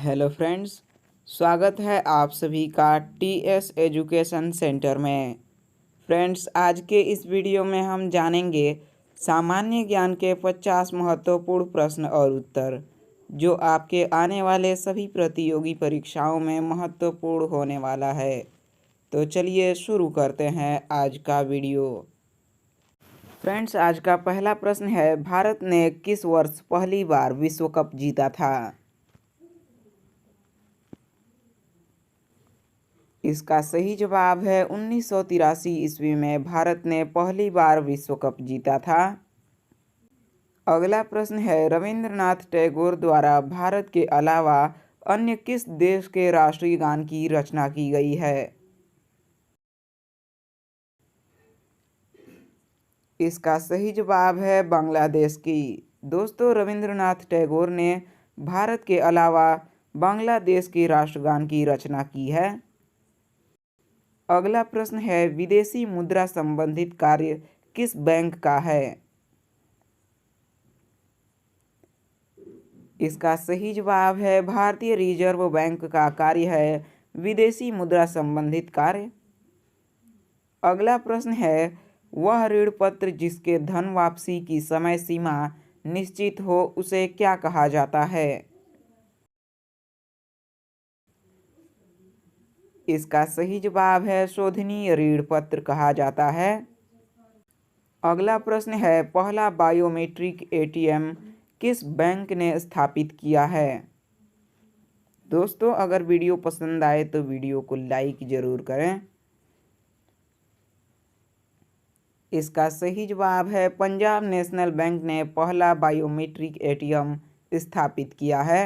Hello friends, स्वागत है आप सभी का टीएस एजुकेशन सेंटर में। फ्रेंड्स, आज के इस वीडियो में हम जानेंगे सामान्य ज्ञान के 50 महत्वपूर्ण प्रश्न और उत्तर, जो आपके आने वाले सभी प्रतियोगी परीक्षाओं में महत्वपूर्ण होने वाला है। तो चलिए शुरू करते हैं आज का वीडियो। फ्रेंड्स, आज का पहला प्रश्न है, भारत ने किस वर्ष पहली बार विश्व कप जीता था? इसका सही जवाब है 1983 ईस्वी में भारत ने पहली बार विश्व कप जीता था। अगला प्रश्न है, रविंद्रनाथ टैगोर द्वारा भारत के अलावा अन्य किस देश के राष्ट्रीय गान की रचना की गई है? इसका सही जवाब है बांग्लादेश की। दोस्तों, रविंद्रनाथ टैगोर ने भारत के अलावा बांग्लादेश के राष्ट्रगान की रचना की है। अगला प्रश्न है, विदेशी मुद्रा संबंधित कार्य किस बैंक का है? इसका सही जवाब है भारतीय रिजर्व बैंक का कार्य है विदेशी मुद्रा संबंधित कार्य। अगला प्रश्न है, वह ऋण पत्र जिसके धन वापसी की समय सीमा निश्चित हो उसे क्या कहा जाता है? इसका सही जवाब है शोधनीय ऋण पत्र कहा जाता है। अगला प्रश्न है, पहला बायोमेट्रिक एटीएम किस बैंक ने स्थापित किया है? दोस्तों, अगर वीडियो पसंद आए तो वीडियो को लाइक ज़रूर करें। इसका सही जवाब है पंजाब नेशनल बैंक ने पहला बायोमेट्रिक एटीएम स्थापित किया है।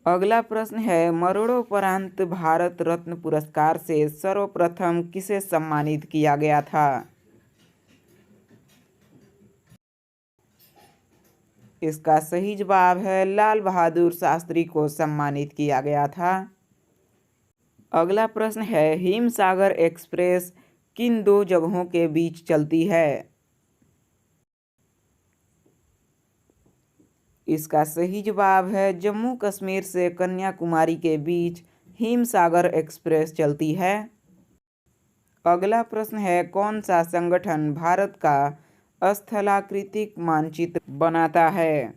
अगला प्रश्न है, मरणोपरांत भारत रत्न पुरस्कार से सर्वप्रथम किसे सम्मानित किया गया था? इसका सही जवाब है लाल बहादुर शास्त्री को सम्मानित किया गया था। अगला प्रश्न है, हिमसागर एक्सप्रेस किन दो जगहों के बीच चलती है? इसका सही जवाब है जम्मू कश्मीर से कन्याकुमारी के बीच हिमसागर एक्सप्रेस चलती है। अगला प्रश्न है, कौन सा संगठन भारत का स्थलाकृतिक मानचित्र बनाता है?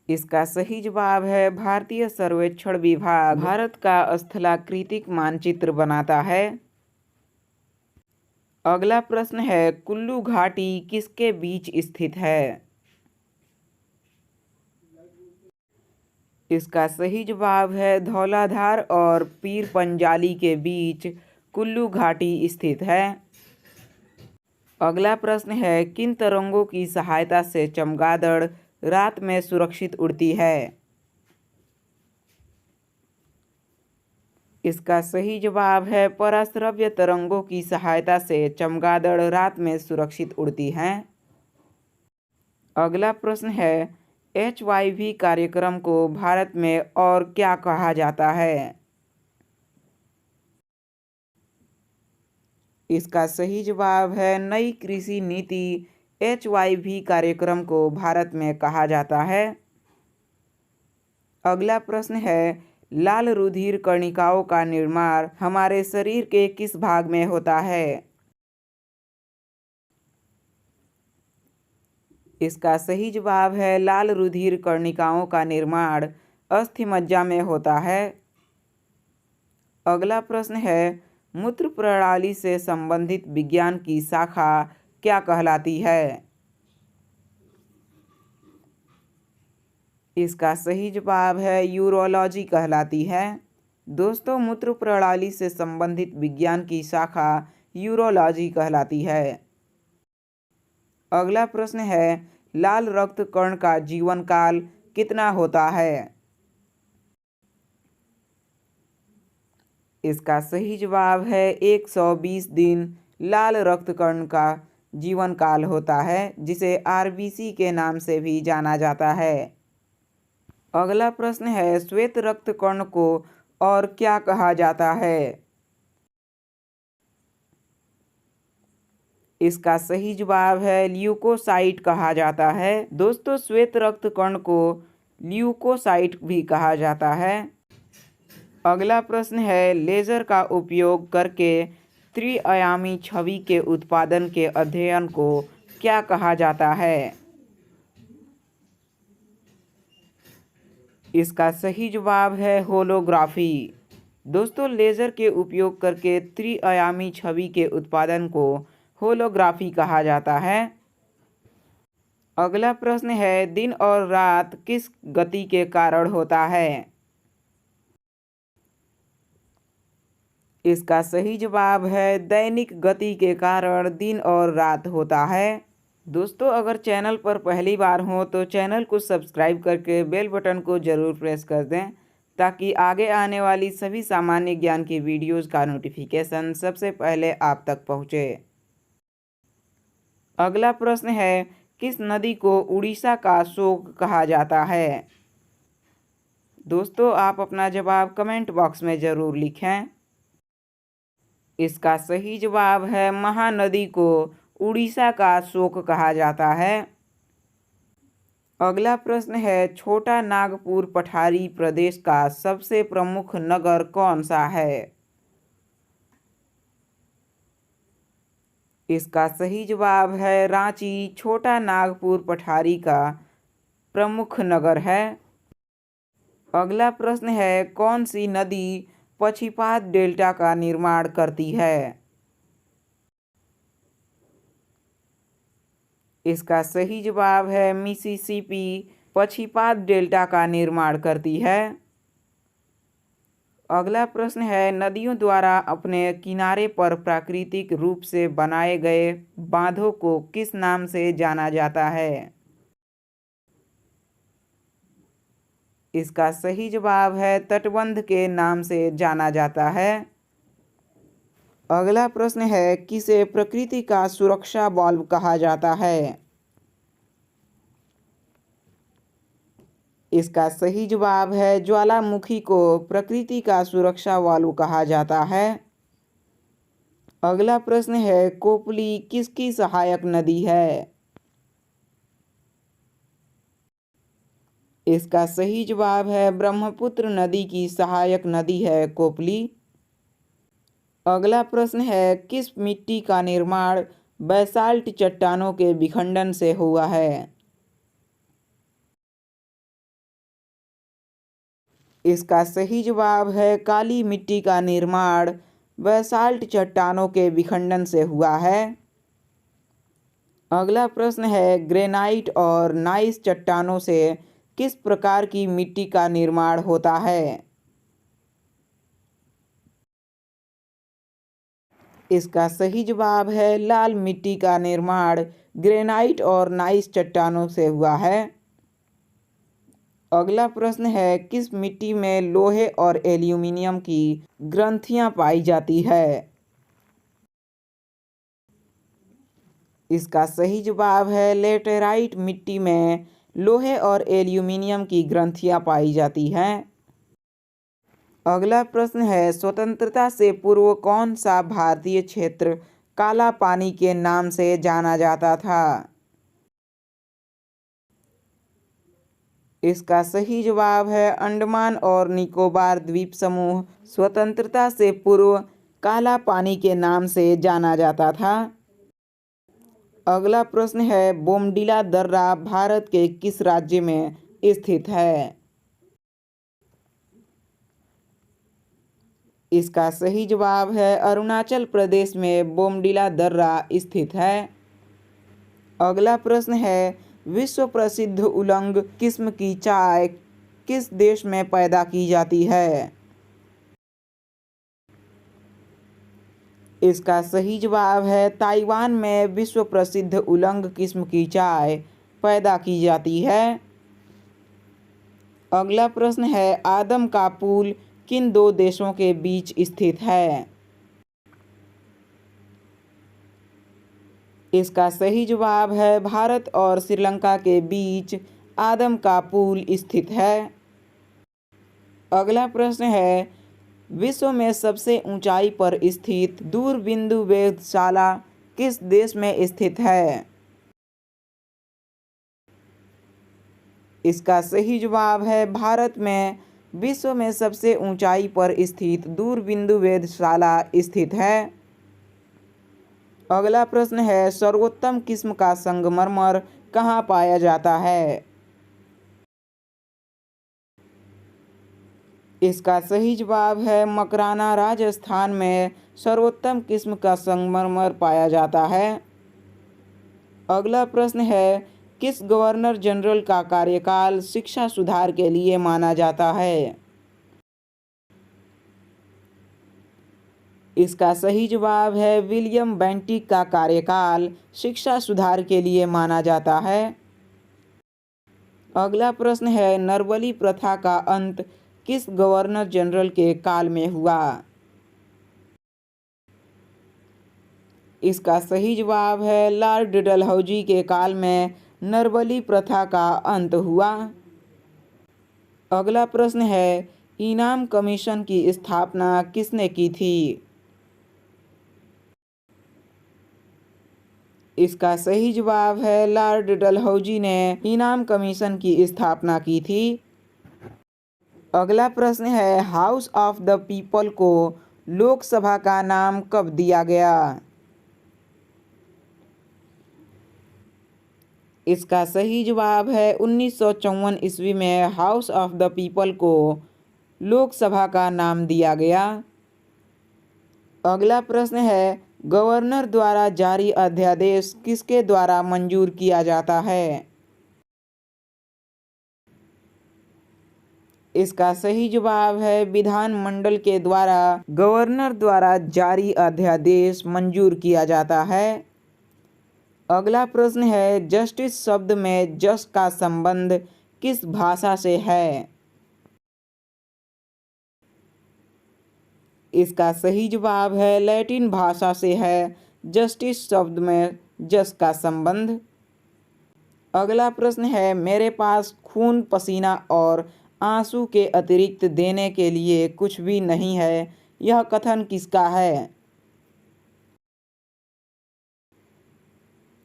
इसका सही जवाब है भारतीय सर्वेक्षण विभाग भारत का स्थलाकृतिक मानचित्र बनाता है। अगला प्रश्न है, कुल्लू घाटी किसके बीच स्थित है? इसका सही जवाब है धौलाधार और पीर पंजाली के बीच कुल्लू घाटी स्थित है। अगला प्रश्न है, किन तरंगों की सहायता से चमगादड़ रात में सुरक्षित उड़ती है? इसका सही जवाब है पराश्रव्य तरंगों की सहायता से चमगादड़ रात में सुरक्षित उड़ती हैं। अगला प्रश्न है, HIV कार्यक्रम को भारत में और क्या कहा जाता है? इसका सही जवाब है नई कृषि नीति HIV कार्यक्रम को भारत में कहा जाता है। अगला प्रश्न है, लाल रुधिर कणिकाओं का निर्माण हमारे शरीर के किस भाग में होता है? इसका सही जवाब है लाल रुधिर कणिकाओं का निर्माण अस्थिमज्जा में होता है। अगला प्रश्न है, मूत्र प्रणाली से संबंधित विज्ञान की शाखा क्या कहलाती है? इसका सही जवाब है यूरोलॉजी कहलाती है। दोस्तों, मूत्र प्रणाली से संबंधित विज्ञान की शाखा यूरोलॉजी कहलाती है। अगला प्रश्न है, लाल रक्त कण का जीवन काल कितना होता है? इसका सही जवाब है 120 दिन लाल रक्त कण का जीवन काल होता है, जिसे RBC के नाम से भी जाना जाता है। अगला प्रश्न है, श्वेत रक्त कण को और क्या कहा जाता है? इसका सही जवाब है ल्यूकोसाइट कहा जाता है। दोस्तों, श्वेत रक्त कण को ल्यूकोसाइट भी कहा जाता है। अगला प्रश्न है, लेजर का उपयोग करके त्रिआयामी छवि के उत्पादन के अध्ययन को क्या कहा जाता है? इसका सही जवाब है होलोग्राफी। दोस्तों, लेजर के उपयोग करके त्रिआयामी छवि के उत्पादन को होलोग्राफी कहा जाता है। अगला प्रश्न है, दिन और रात किस गति के कारण होता है? इसका सही जवाब है दैनिक गति के कारण दिन और रात होता है। दोस्तों, अगर चैनल पर पहली बार हो तो चैनल को सब्सक्राइब करके बेल बटन को ज़रूर प्रेस कर दें ताकि आगे आने वाली सभी सामान्य ज्ञान की वीडियोज़ का नोटिफिकेशन सबसे पहले आप तक पहुँचे। अगला प्रश्न है, किस नदी को उड़ीसा का शोक कहा जाता है? दोस्तों, आप अपना जवाब कमेंट बॉक्स में ज़रूर लिखें। इसका सही जवाब है महानदी को उड़ीसा का शोक कहा जाता है। अगला प्रश्न है, छोटा नागपुर पठारी प्रदेश का सबसे प्रमुख नगर कौन सा है? इसका सही जवाब है रांची छोटा नागपुर पठारी का प्रमुख नगर है। अगला प्रश्न है, कौन सी नदी पक्षीपात डेल्टा का निर्माण करती है? इसका सही जवाब है मिसिसिपी पक्षीपात डेल्टा का निर्माण करती है। अगला प्रश्न है, नदियों द्वारा अपने किनारे पर प्राकृतिक रूप से बनाए गए बांधों को किस नाम से जाना जाता है? इसका सही जवाब है तटबंध के नाम से जाना जाता है। अगला प्रश्न है, किसे प्रकृति का सुरक्षा बल्ब कहा जाता है? इसका सही जवाब है ज्वालामुखी को प्रकृति का सुरक्षा बल्ब कहा जाता है। अगला प्रश्न है, कोपली किसकी सहायक नदी है? इसका सही जवाब है ब्रह्मपुत्र नदी की सहायक नदी है कोपली। अगला प्रश्न है, किस मिट्टी का निर्माण बैसाल्ट चट्टानों के विखंडन से हुआ है? इसका सही जवाब है काली मिट्टी का निर्माण बैसाल्ट चट्टानों के विखंडन से हुआ है। अगला प्रश्न है, ग्रेनाइट और नाइस चट्टानों से किस प्रकार की मिट्टी का निर्माण होता है? इसका सही जवाब है लाल मिट्टी का निर्माण ग्रेनाइट और नाइस चट्टानों से हुआ है। अगला प्रश्न है, किस मिट्टी में लोहे और एल्यूमीनियम की ग्रंथियां पाई जाती है? इसका सही जवाब है लेटेराइट मिट्टी में लोहे और एल्यूमीनियम की ग्रंथियां पाई जाती हैं। अगला प्रश्न है, स्वतंत्रता से पूर्व कौन सा भारतीय क्षेत्र काला पानी के नाम से जाना जाता था? इसका सही जवाब है अंडमान और निकोबार द्वीप समूह स्वतंत्रता से पूर्व काला पानी के नाम से जाना जाता था। अगला प्रश्न है, बोमडिला दर्रा भारत के किस राज्य में स्थित है? इसका सही जवाब है अरुणाचल प्रदेश में बोमडिला दर्रा स्थित है। अगला प्रश्न है, विश्व प्रसिद्ध उलंग किस्म की चाय किस देश में पैदा की जाती है? इसका सही जवाब है ताइवान में विश्व प्रसिद्ध उलंग किस्म की चाय पैदा की जाती है। अगला प्रश्न है, आदम का पुल किन दो देशों के बीच स्थित है? इसका सही जवाब है भारत और श्रीलंका के बीच आदम का पुल स्थित है। अगला प्रश्न है, विश्व में सबसे ऊंचाई पर स्थित दूरबिंदु वेधशाला किस देश में स्थित है? इसका सही जवाब है भारत में। विश्व में सबसे ऊंचाई पर स्थित दूरबिंदु वेधशाला स्थित है। अगला प्रश्न है, सर्वोत्तम किस्म का संगमरमर कहाँ पाया जाता है? इसका सही जवाब है मकराना, राजस्थान में सर्वोत्तम किस्म का संगमरमर पाया जाता है। अगला प्रश्न है, किस गवर्नर जनरल का कार्यकाल शिक्षा सुधार के लिए माना जाता है? इसका सही जवाब है विलियम बेंटिक का कार्यकाल शिक्षा सुधार के लिए माना जाता है। अगला प्रश्न है, नरबली प्रथा का अंत किस गवर्नर जनरल के काल में हुआ? इसका सही जवाब है लॉर्ड डलहौजी के काल में नरबली प्रथा का अंत हुआ। अगला प्रश्न है, इनाम कमीशन की स्थापना किसने की थी? इसका सही जवाब है लॉर्ड डलहौजी ने इनाम कमीशन की स्थापना की थी। अगला प्रश्न है, हाउस ऑफ द पीपल को लोकसभा का नाम कब दिया गया? इसका सही जवाब है 1954 ईस्वी में हाउस ऑफ द पीपल को लोकसभा का नाम दिया गया। अगला प्रश्न है, गवर्नर द्वारा जारी अध्यादेश किसके द्वारा मंजूर किया जाता है? इसका सही जवाब है विधानमंडल के द्वारा गवर्नर द्वारा जारी अध्यादेश मंजूर किया जाता है। अगला प्रश्न है, जस्टिस शब्द में जस का संबंध किस भाषा से है? इसका सही जवाब है लैटिन भाषा से है जस्टिस शब्द में जस का संबंध। अगला प्रश्न है, मेरे पास खून, पसीना और आंसू के अतिरिक्त देने के लिए कुछ भी नहीं है, यह कथन किसका है?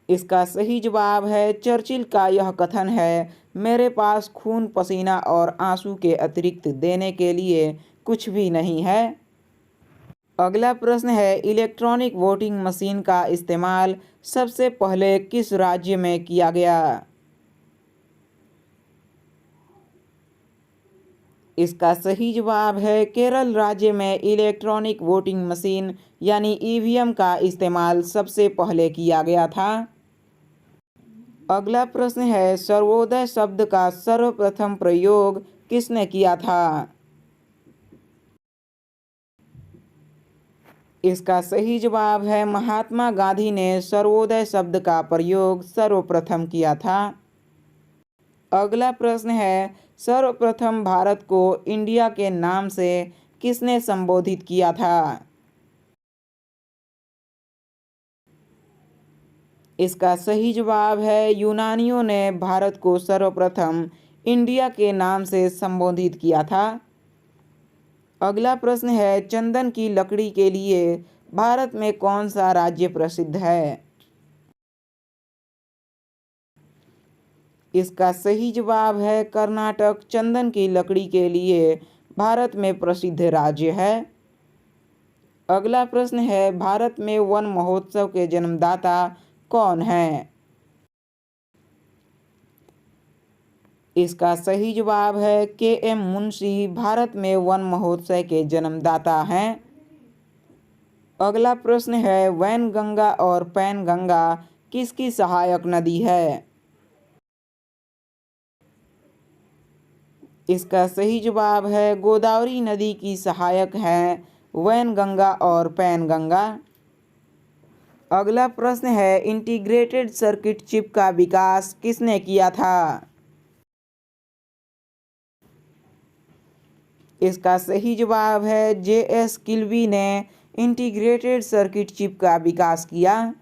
इसका सही जवाब है चर्चिल का यह कथन है, मेरे पास खून, पसीना और आंसू के अतिरिक्त देने के लिए कुछ भी नहीं है। अगला प्रश्न है, इलेक्ट्रॉनिक वोटिंग मशीन का इस्तेमाल सबसे पहले किस राज्य में किया गया? इसका सही जवाब है केरल राज्य में इलेक्ट्रॉनिक वोटिंग मशीन यानी ईवीएम का इस्तेमाल सबसे पहले किया गया था। अगला प्रश्न है, सर्वोदय शब्द का सर्वप्रथम प्रयोग किसने किया था? इसका सही जवाब है महात्मा गांधी ने सर्वोदय शब्द का प्रयोग सर्वप्रथम किया था। अगला प्रश्न है, सर्वप्रथम भारत को इंडिया के नाम से किसने संबोधित किया था? इसका सही जवाब है यूनानियों ने भारत को सर्वप्रथम इंडिया के नाम से संबोधित किया था। अगला प्रश्न है, चंदन की लकड़ी के लिए भारत में कौन सा राज्य प्रसिद्ध है? इसका सही जवाब है कर्नाटक चंदन की लकड़ी के लिए भारत में प्रसिद्ध राज्य है। अगला प्रश्न है, भारत में वन महोत्सव के जन्मदाता कौन है? इसका सही जवाब है के.एम. मुंशी भारत में वन महोत्सव के जन्मदाता हैं। अगला प्रश्न है, वैनगंगा और पैनगंगा किसकी सहायक नदी है? इसका सही जवाब है गोदावरी नदी की सहायक हैं वैनगंगा और पैनगंगा। अगला प्रश्न है, इंटीग्रेटेड सर्किट चिप का विकास किसने किया था? इसका सही जवाब है जे.एस. किल्बी ने इंटीग्रेटेड सर्किट चिप का विकास किया।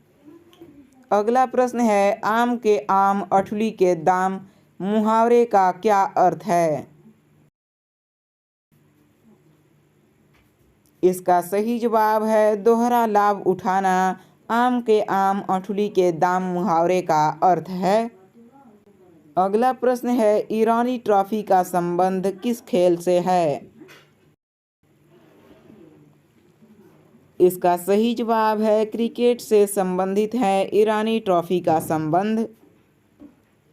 अगला प्रश्न है, आम के आम अठुली के दाम मुहावरे का क्या अर्थ है? इसका सही जवाब है दोहरा लाभ उठाना आम के आम अठुली के दाम मुहावरे का अर्थ है। अगला प्रश्न है, ईरानी ट्रॉफी का संबंध किस खेल से है? इसका सही जवाब है क्रिकेट से संबंधित है ईरानी ट्रॉफी का संबंध।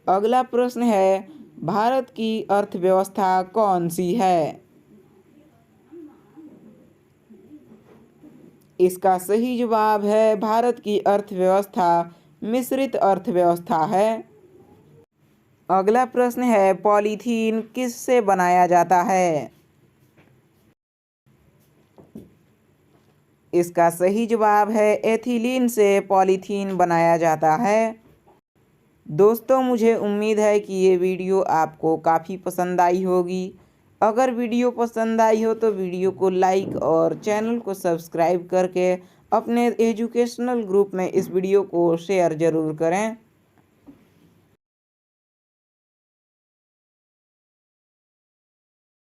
अगला प्रश्न है, भारत की अर्थव्यवस्था कौन सी है? इसका सही जवाब है भारत की अर्थव्यवस्था मिश्रित अर्थव्यवस्था है। अगला प्रश्न है, पॉलीथीन किससे बनाया जाता है? इसका सही जवाब है एथिलीन से पॉलीथीन बनाया जाता है। दोस्तों, मुझे उम्मीद है कि ये वीडियो आपको काफ़ी पसंद आई होगी। अगर वीडियो पसंद आई हो तो वीडियो को लाइक और चैनल को सब्सक्राइब करके अपने एजुकेशनल ग्रुप में इस वीडियो को शेयर ज़रूर करें।